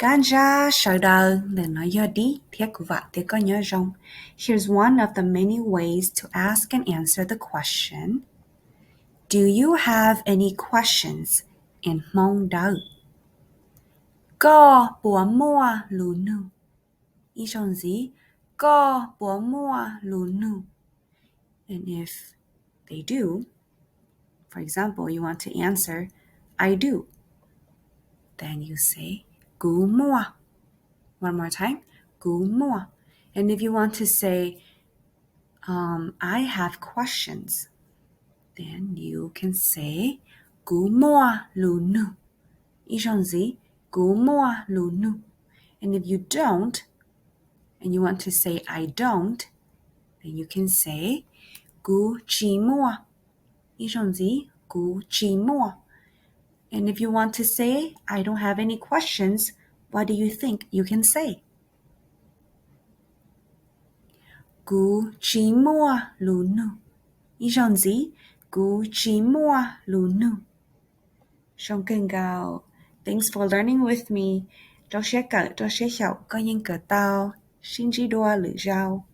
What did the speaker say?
Ganja Shardal Lenayadi Tekva. Here's one of the many ways to ask and answer the question. Do you have any questions in Hmong Dawb? Có bùa mua lù nụ. Ý trong gì? Có bùa mua lù nụ. And if they do, for example, you want to answer, I do. Then you say, gu mua. One more time, gu mua. And if you want to say, I have questions, then you can say, gu mua lù nụ. Ý trong gì? Gu mua lù nụ. And if you don't, and you want to say, I don't, then you can say, gu chi mua. Ý trong gì? Gu chi mua. And if you want to say, I don't have any questions, what do you think you can say? Gu chi mua lù nụ. Ý trong gì? Gu chi mua lù nụ. Trong kênh gạo. Thanks for learning with me. Cho sẽ hiểu có những cái tao, xin chỉ đua lử rau.